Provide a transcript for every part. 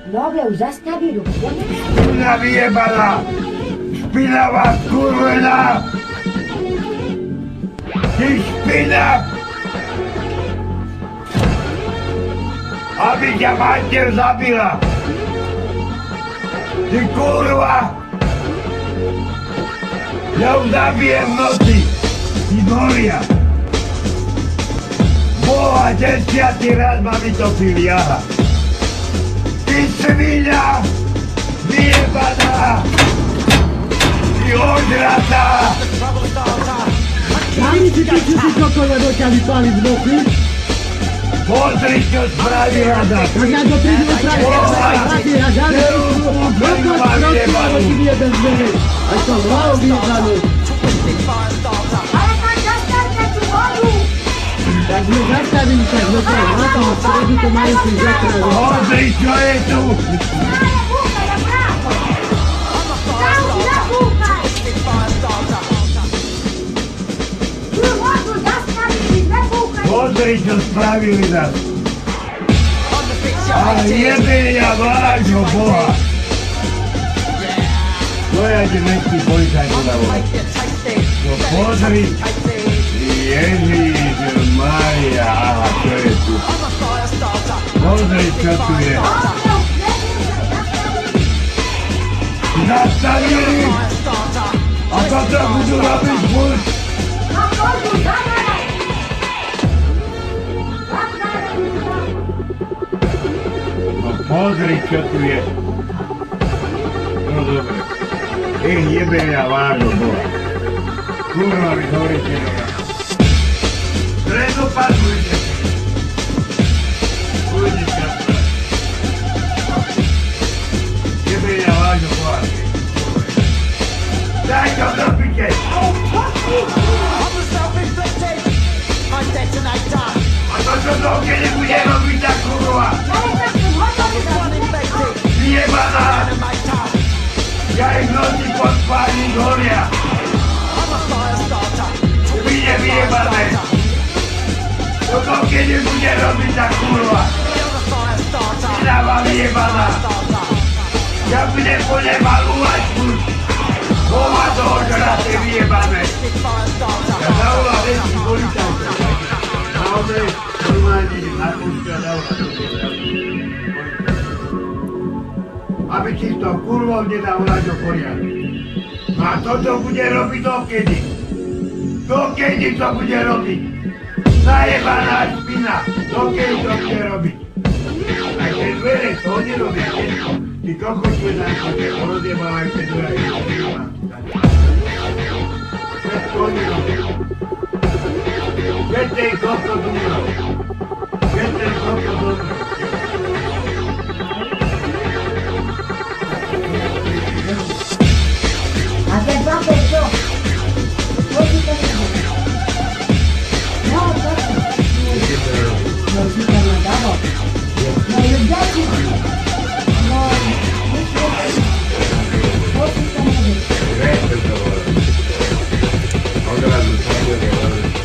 Dobre, už zastaví ruku. Špina vyjebala! Špinavá skurvená! Ty špina! Aby ťa mater zabila! Ty kurva! Ja ju zabijem v noci! Ty moria! Boha, 10. raz ma vytopili, aha! Ty svinia! Vyjebaná! Ty odratá! Sami si piči si kokone do ťa vypali v noci? Pozri, čo spraví rada! Tak ja to prídu opraviť, ja žiadne piču, dokaz proti ti vyjebe z mene. Aj to hlavou vyjebané. Ale tak zastavte tú vodu! Tak sme zastavili sa, sme to na toho stredu, to majú si zatrať. Pozri, čo je tu! Ale búchaj, ja právo! Tam zabúchaj! Tú vodu zastavili, nebúchaj! Pozri, čo spravili nás! Ale jebenia vášho Boha! To ja ti mestský policajt zavolal. No pozri! Ježiš Maria, aha, čo je tu? Pozri, čo tu je! Zastavili! A toto budú robiť buď! Na vodu, zavaraj! Zavaraj! No pozri, čo tu je! No dobre. Jebenia vášho Boha! Kurva, vy hovoríte do nás! Predopazujte! Uvidíte sa spraviť. Jebenia vášho Boha! Daj to do piče! A to čo to, keď nebude robiť tá kurva? Ale tak tú vodu zastavili! Vyjebaná! Ja ich noci pod spálnik horia! Vyjde vyjebané! Toto keď nebude robiť tá kurva! Dáva vyjebaná! Ja budem po nej malúvať furt! Bova toho žrate vyjebané! Ja zavolám veci policajta! Naozaj normálne napúšťa zavolať do policajta. Aby si to kurvou nedá volať do poriadku. A toto bude robiť dokedy? Dokedy to bude robiť? Zajebaná špina! Dokedy to bude robiť? Aj tie dvere to nerobí všetko. Ty kokočuje za koče, rozjebávajú tie dvere. Všetko nerobí. Keď ten kokot umrel? Keď ten kokot umrel? A ten papel čo? Chodí to nie. No, to čo? No, si to nadalo. No, ľudia si... No, chodí to nie. Odrazu sa bude hovoriť.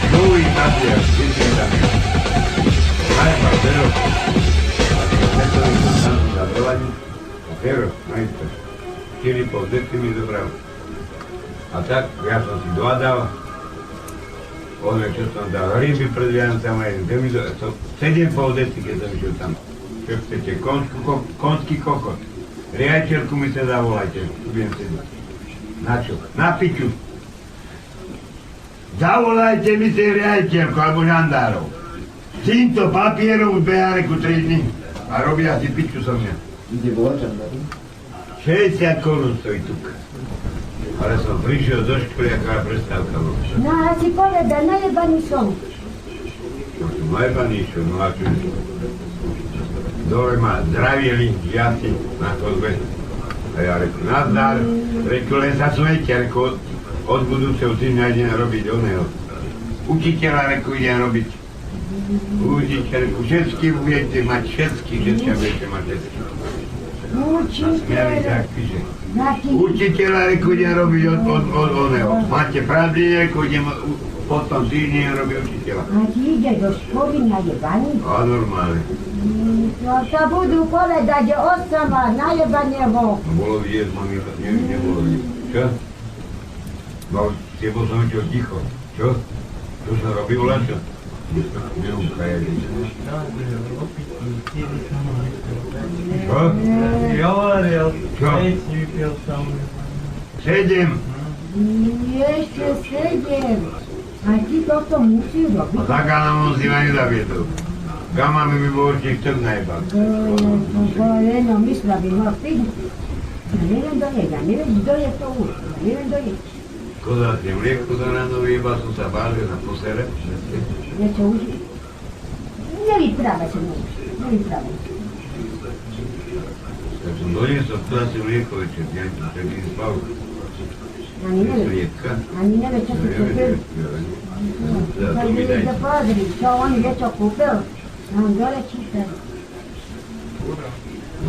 Druhý papier, vyzvedá. Najma, Vero. Netový som tam za volanie. Vero, majster. 4,5 deci mi zobral. A tak, ja som si dohadal. Poviem, čo som dal. Ryby pred Vianocami, 7,5 deci, keď som išiel tam. Čo chcete, konský kokot. Riaditeľku mi sa zavolajte, budem sedieť. Na čo? Na piču. Zavolajte mi si riaditeľku alebo žandárov. S týmto papierom behali ku 3 dní a robia si piču so mňa. Kde bola žandáru? 60 korún stojí tuk. Ale som prišiel do školy, aká prestávka bola. No, a si povedal, najebaný som. Najebaný som, no a čo? Dole ma zdravili, žiaci na chodbe. A ja reku, nazdar, reku, len sa svete, reku, od budúceho týždňa idem robiť oného. Učiteľa, reku, idem robiť. Učiteľ, reku, všetky budete mať, všetky budete mať, všetky. Učiteľ. Učiteľa, reku, idem robiť od oného. Máte pravdy, reku, idem potom týždňa robiť učiteľa. A ti ide do školy na jebaní? A normálne. No to budú povedať, že otca má najebaného. Bolo vidieť, mami, nebolo vidieť. Čo? No, tebo som čo ticho. Čo? Čo sa robí, Vlačo? Neukajali. Čo? Hovoril, Čo? vypil som. 7. Ešte 7. A ty toto musí robiť. A taká nám musí ani zabiedu. Gama mi by bolo ešte 14 najebal. No, mysla by mal piť. Ja neviem, kto je, ja neviem, kto je to už. Ja neviem, kto je. Koza si mlieko do ráno vyjebal som sa bálil na posere. Niečo už. Nevyprávaj sa mnou. Nevyprávaj. Tak som doniesol si mlieko večer, ja tak by spal. Ani neviem. Ani neviem, čo si kúpil. To mi ide pozri, čo on niečo kúpil. A on dole čítal.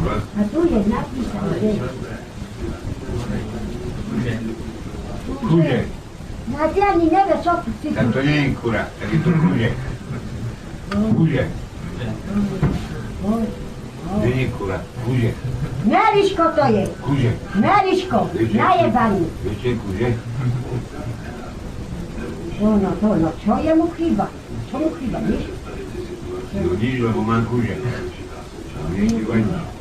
A tu je napísané, že... Kuže. A ty ani nevieš, čo si Tak to nie je kura, tak je to kuže. Kuže. Nie je kura, kuže. Meriško to je. Kuže. Meriško, najebaný. Viete kuže? No, čo je mu chýba? Čo mu chýba, nič? No nič, lebo mám kuže. Nie je chýba nič.